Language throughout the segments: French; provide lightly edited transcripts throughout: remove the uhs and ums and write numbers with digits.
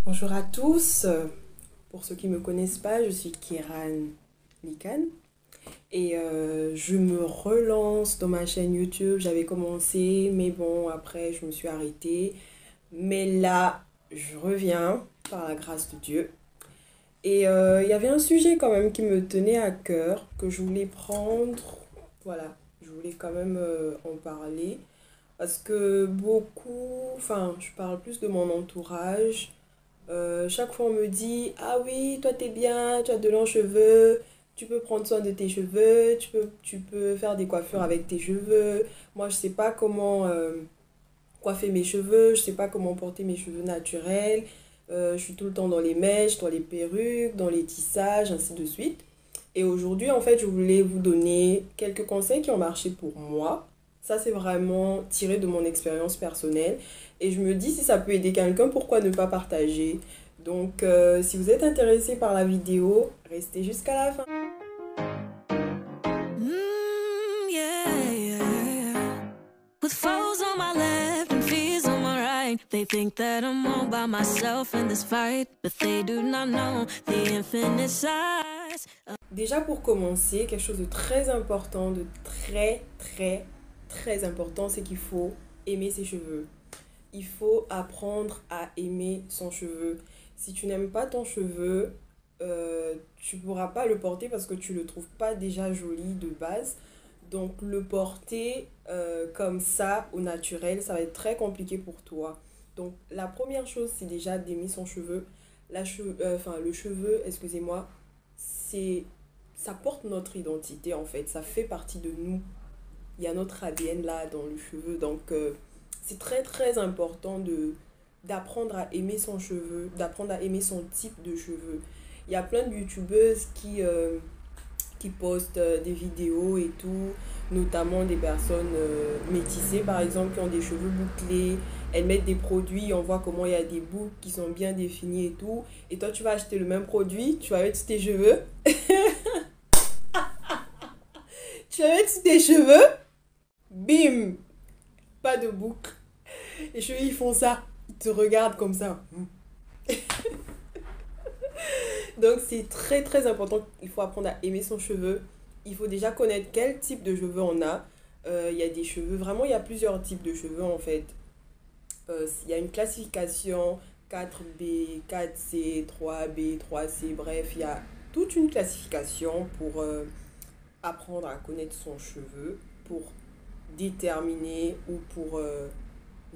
Bonjour à tous. Pour ceux qui ne me connaissent pas, je suis Kiran Likan et je me relance dans ma chaîne YouTube. J'avais commencé, mais bon, après je me suis arrêtée. Mais là, je reviens par la grâce de Dieu. Et il y avait un sujet quand même qui me tenait à cœur, que je voulais prendre. Voilà, je voulais quand même en parler. Parce que beaucoup, enfin, je parle plus de mon entourage. Chaque fois, on me dit, ah oui, toi t'es bien, tu as de longs cheveux, tu peux prendre soin de tes cheveux, tu peux faire des coiffures avec tes cheveux. Moi, je sais pas comment coiffer mes cheveux, je sais pas comment porter mes cheveux naturels. Je suis tout le temps dans les mèches, dans les perruques, dans les tissages, ainsi de suite. Et aujourd'hui, en fait, je voulais vous donner quelques conseils qui ont marché pour moi. Ça, c'est vraiment tiré de mon expérience personnelle. Et je me dis, si ça peut aider quelqu'un, pourquoi ne pas partager? Donc, si vous êtes intéressé par la vidéo, restez jusqu'à la fin. Yeah, yeah. With foes on my left and fears on my right, they think that I'm all by myself in this fight, but they do not know the infinite size. Déjà, pour commencer, quelque chose de très important, de très important, c'est qu'il faut aimer ses cheveux. Il faut apprendre à aimer son cheveu. Si tu n'aimes pas ton cheveu, tu ne pourras pas le porter parce que tu ne le trouves pas déjà joli de base. Donc le porter comme ça, au naturel, ça va être très compliqué pour toi. Donc la première chose, c'est déjà d'aimer son cheveu. Le cheveu, excusez-moi, c'est, ça porte notre identité en fait. Ça fait partie de nous. Il y a notre ADN là dans le cheveu. Donc c'est très important d'apprendre à aimer son cheveu, d'apprendre à aimer son type de cheveux. Il y a plein de youtubeuses qui postent des vidéos et tout, notamment des personnes métissées par exemple qui ont des cheveux bouclés. Elles mettent des produits, on voit comment il y a des boucles qui sont bien définies et tout. Et toi tu vas acheter le même produit, tu vas mettre sur tes cheveux. Tu vas mettre sur tes cheveux, bim, pas de boucle. Les cheveux ils font ça, ils te regardent comme ça. Donc c'est très important, il faut apprendre à aimer son cheveu. Il faut déjà connaître quel type de cheveux on a. Il y a des cheveux, vraiment il y a plusieurs types de cheveux en fait. Il y a une classification 4B, 4C, 3B, 3C, bref, il y a toute une classification pour apprendre à connaître son cheveu, pour déterminer ou pour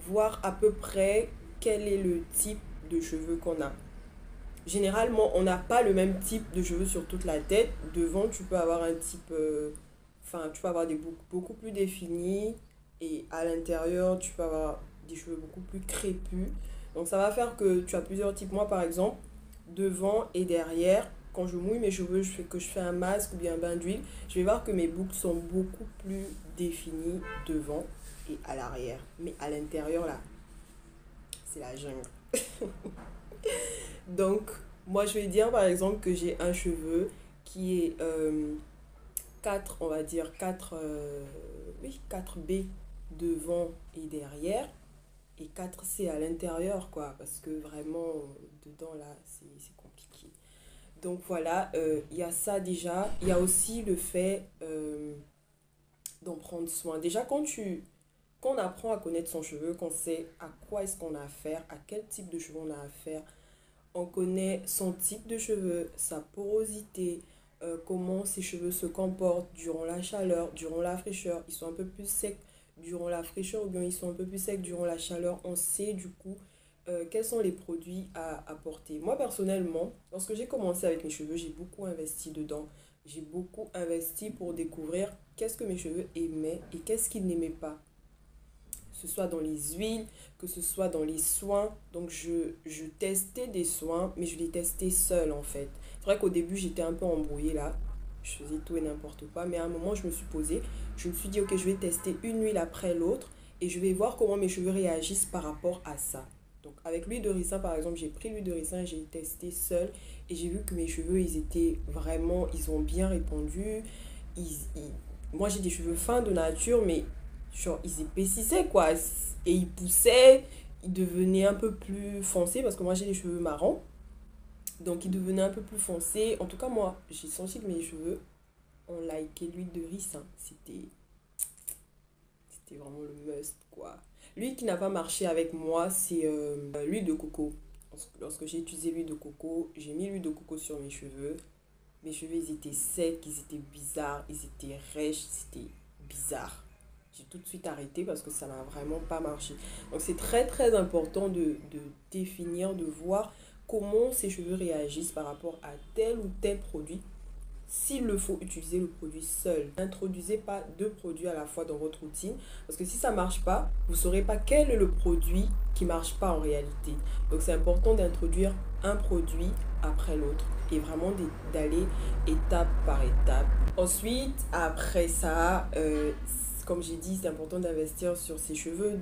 voir à peu près quel est le type de cheveux qu'on a. Généralement, on n'a pas le même type de cheveux sur toute la tête. Devant, tu peux avoir un type... Enfin, tu peux avoir des boucles beaucoup plus définies. Et à l'intérieur, tu peux avoir des cheveux beaucoup plus crépus. Donc, ça va faire que tu as plusieurs types. Moi, par exemple, devant et derrière, quand je mouille mes cheveux, je fais un masque ou bien un bain d'huile, je vais voir que mes boucles sont beaucoup plus définies devant et à l'arrière. Mais à l'intérieur, là, c'est la jungle. Donc, moi, je vais dire par exemple que j'ai un cheveu qui est 4 on va dire 4 oui, 4B devant et derrière et 4C à l'intérieur, quoi, parce que vraiment, dedans, là, c'est compliqué. Donc, voilà, il y a ça déjà. Il y a aussi le fait d'en prendre soin. Déjà, quand on apprend à connaître son cheveu, qu'on sait à quoi est-ce qu'on a affaire, à quel type de cheveux on a affaire, on connaît son type de cheveux, sa porosité, comment ses cheveux se comportent durant la chaleur, durant la fraîcheur. Ils sont un peu plus secs durant la fraîcheur ou bien ils sont un peu plus secs durant la chaleur. On sait du coup quels sont les produits à apporter. Moi personnellement, lorsque j'ai commencé avec mes cheveux, j'ai beaucoup investi dedans. J'ai beaucoup investi pour découvrir qu'est-ce que mes cheveux aimaient et qu'est-ce qu'ils n'aimaient pas, que ce soit dans les huiles, que ce soit dans les soins. Donc je testais des soins, mais je les testais seule en fait. C'est vrai qu'au début j'étais un peu embrouillée là, je faisais tout et n'importe quoi, mais à un moment je me suis posée, je me suis dit ok, je vais tester une huile après l'autre et je vais voir comment mes cheveux réagissent par rapport à ça. Donc avec l'huile de ricin par exemple, j'ai pris l'huile de ricin, j'ai testé seule et j'ai vu que mes cheveux ils étaient vraiment, ils ont bien répondu. Ils, ils- Moi j'ai des cheveux fins de nature, mais genre ils épaississaient quoi, et ils poussaient, il devenait un peu plus foncé parce que moi j'ai les cheveux marrons. Donc il devenait un peu plus foncé. En tout cas, moi, j'ai senti que mes cheveux ont liké l'huile de ricin. C'était vraiment le must, quoi. L'huile qui n'a pas marché avec moi, c'est l'huile de coco. Lorsque j'ai utilisé l'huile de coco, j'ai mis l'huile de coco sur mes cheveux. Mes cheveux, ils étaient secs, ils étaient bizarres, ils étaient rêches, c'était bizarre. J'ai tout de suite arrêté parce que ça n'a vraiment pas marché. Donc c'est très très important de définir, de voir comment ces cheveux réagissent par rapport à tel ou tel produit. S'il le faut, utiliser le produit seul. N'introduisez pas deux produits à la fois dans votre routine. Parce que si ça ne marche pas, vous ne saurez pas quel est le produit qui ne marche pas en réalité. Donc c'est important d'introduire un produit après l'autre. Et vraiment d'aller étape par étape. Ensuite, après ça, comme j'ai dit, c'est important d'investir sur ses cheveux,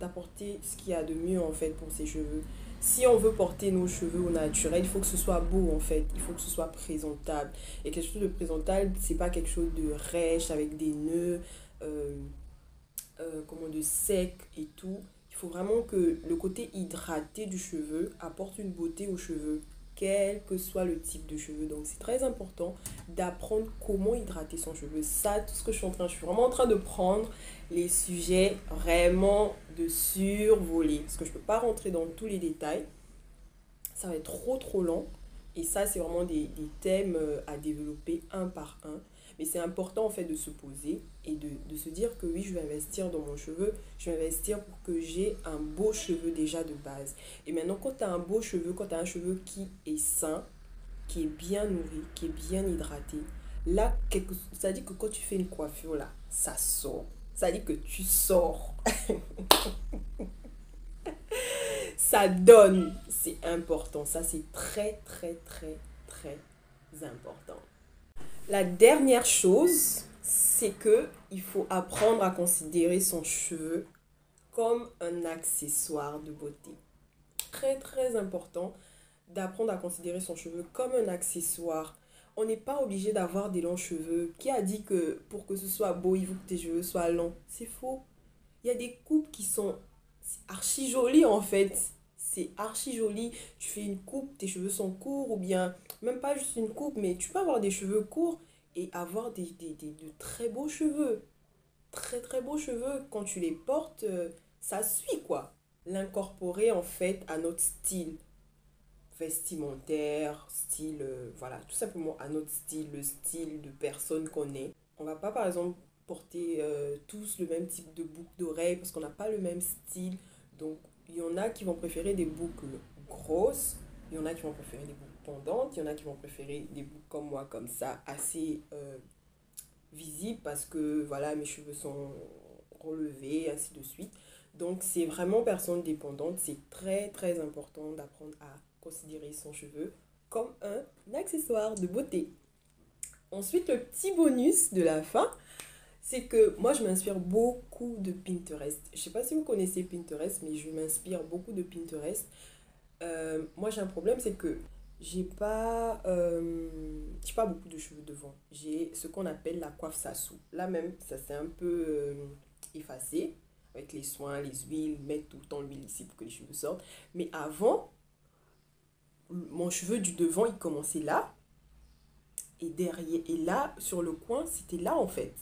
d'apporter ce qu'il y a de mieux en fait pour ses cheveux. Si on veut porter nos cheveux au naturel, il faut que ce soit beau en fait, il faut que ce soit présentable. Et quelque chose de présentable, c'est pas quelque chose de rêche avec des nœuds, comment de sec et tout. Il faut vraiment que le côté hydraté du cheveu apporte une beauté aux cheveux, quel que soit le type de cheveux. Donc c'est très important d'apprendre comment hydrater son cheveu. Ça, tout ce que je suis vraiment en train de prendre les sujets vraiment de survoler. Parce que je ne peux pas rentrer dans tous les détails. Ça va être trop long. Et ça, c'est vraiment des thèmes à développer un par un. Mais c'est important en fait de se poser et de se dire que oui, je vais investir dans mon cheveu. Je vais investir pour que j'ai un beau cheveu déjà de base. Et maintenant, quand tu as un beau cheveu, quand tu as un cheveu qui est sain, qui est bien nourri, qui est bien hydraté, là, ça dit que quand tu fais une coiffure, là, ça sort. Ça dit que tu sors. Ça donne. C'est important. Ça, c'est très important. La dernière chose, c'est que il faut apprendre à considérer son cheveu comme un accessoire de beauté. Très important d'apprendre à considérer son cheveu comme un accessoire. On n'est pas obligé d'avoir des longs cheveux. Qui a dit que pour que ce soit beau, il faut que tes cheveux soient longs? C'est faux. Il y a des coupes qui sont archi jolies en fait. C'est archi joli. Tu fais une coupe, tes cheveux sont courts ou bien, même pas juste une coupe, mais tu peux avoir des cheveux courts et avoir de très beaux cheveux. Très beaux cheveux. Quand tu les portes, ça suit quoi. L'incorporer en fait à notre style vestimentaire, style, voilà, tout simplement à notre style, le style de personne qu'on est. On va pas par exemple porter tous le même type de boucle d'oreille parce qu'on n'a pas le même style. Donc il y en a qui vont préférer des boucles grosses, il y en a qui vont préférer des boucles pendantes, il y en a qui vont préférer des boucles comme moi, comme ça, assez visibles parce que voilà, mes cheveux sont relevés, ainsi de suite. Donc c'est vraiment personne dépendante, c'est très important d'apprendre à considérer son cheveu comme un accessoire de beauté. Ensuite, le petit bonus de la fin, c'est que moi je m'inspire beaucoup de Pinterest. Je sais pas si vous connaissez Pinterest, mais je m'inspire beaucoup de Pinterest. Moi j'ai un problème, c'est que j'ai pas beaucoup de cheveux devant. J'ai ce qu'on appelle la coiffe Sassou. Là même, ça s'est un peu effacé avec les soins, les huiles, mettre tout le temps l'huile ici pour que les cheveux sortent. Mais avant, mon cheveu du devant, il commençait là. Et derrière, et là, sur le coin, c'était là en fait.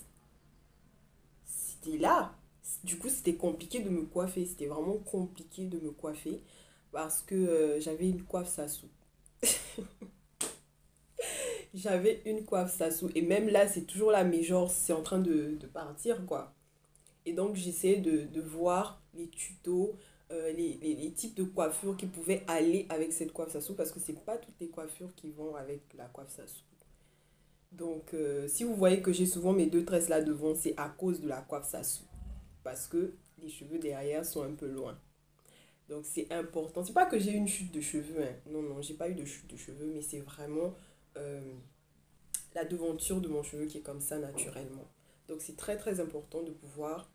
C'était là. Du coup, c'était compliqué de me coiffer. C'était vraiment compliqué de me coiffer parce que j'avais une coiffe Sassou. J'avais une coiffe Sassou. Et même là, c'est toujours là, mais genre, c'est en train de partir, quoi. Et donc, j'essayais de voir les tutos, les types de coiffures qui pouvaient aller avec cette coiffe Sassou parce que c'est pas toutes les coiffures qui vont avec la coiffe Sassou. Donc, si vous voyez que j'ai souvent mes deux tresses là devant, c'est à cause de la coiffe Sassou. Parce que les cheveux derrière sont un peu loin. Donc, c'est important. C'est pas que j'ai eu une chute de cheveux, hein. Non, j'ai pas eu de chute de cheveux, mais c'est vraiment la devanture de mon cheveu qui est comme ça naturellement. Donc, c'est très important de pouvoir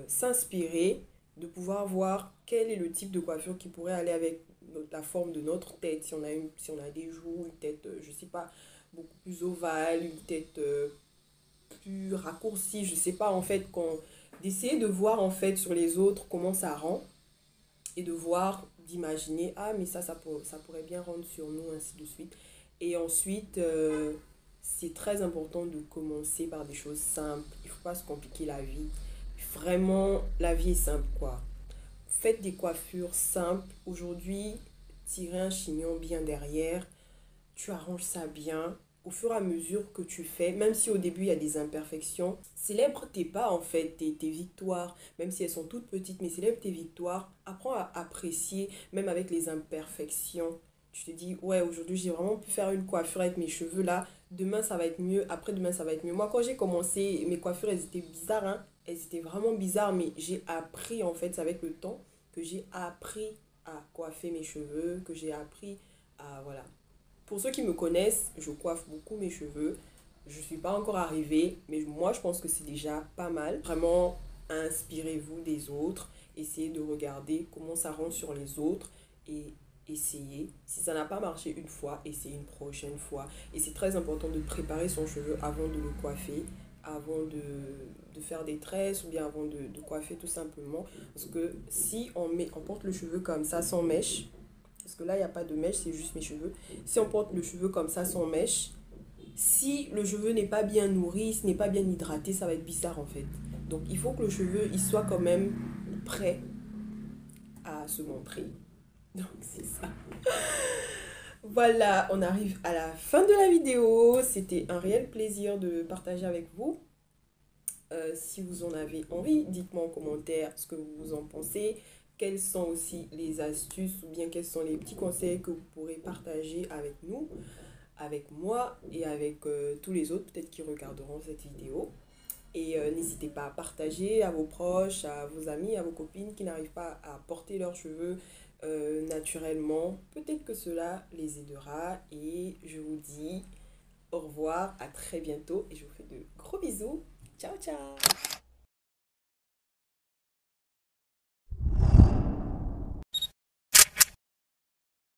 s'inspirer, de pouvoir voir quel est le type de coiffure qui pourrait aller avec la forme de notre tête. Si on a des joues, une tête, je sais pas, beaucoup plus ovale, une tête plus raccourcie, je sais pas en fait, d'essayer de voir en fait sur les autres comment ça rend et de voir, d'imaginer, ah mais ça pourrait bien rendre sur nous, ainsi de suite. Et ensuite, c'est très important de commencer par des choses simples. Il ne faut pas se compliquer la vie. Vraiment, la vie est simple, quoi. Faites des coiffures simples. Aujourd'hui, tirer un chignon bien derrière, tu arranges ça bien. Au fur et à mesure que tu fais, même si au début il y a des imperfections, célèbre tes pas en fait, tes victoires, même si elles sont toutes petites, mais célèbre tes victoires. Apprends à apprécier, même avec les imperfections. Tu te dis, ouais, aujourd'hui j'ai vraiment pu faire une coiffure avec mes cheveux là, demain ça va être mieux, après-demain ça va être mieux. Moi quand j'ai commencé, mes coiffures elles étaient bizarres, hein. Elles étaient vraiment bizarres, mais j'ai appris en fait, c'est avec le temps que j'ai appris à coiffer mes cheveux, que j'ai appris à, voilà. Pour ceux qui me connaissent, je coiffe beaucoup mes cheveux. Je ne suis pas encore arrivée, mais moi je pense que c'est déjà pas mal. Vraiment, inspirez-vous des autres. Essayez de regarder comment ça rend sur les autres et essayez. Si ça n'a pas marché une fois, essayez une prochaine fois. Et c'est très important de préparer son cheveu avant de le coiffer, avant de faire des tresses ou bien avant de coiffer tout simplement. Parce que si on porte le cheveu comme ça sans mèche, parce que là, il n'y a pas de mèche, c'est juste mes cheveux. Si on porte le cheveu comme ça, sans mèche, si le cheveu n'est pas bien nourri, s'il n'est pas bien hydraté, ça va être bizarre en fait. Donc, il faut que le cheveu, il soit quand même prêt à se montrer. Donc, c'est ça. Voilà, on arrive à la fin de la vidéo. C'était un réel plaisir de partager avec vous. Si vous en avez envie, dites-moi en commentaire ce que vous en pensez. Quelles sont aussi les astuces ou bien quels sont les petits conseils que vous pourrez partager avec nous, avec moi et avec tous les autres peut-être qui regarderont cette vidéo. Et n'hésitez pas à partager à vos proches, à vos amis, à vos copines qui n'arrivent pas à porter leurs cheveux naturellement. Peut-être que cela les aidera et je vous dis au revoir, à très bientôt et je vous fais de gros bisous. Ciao, ciao!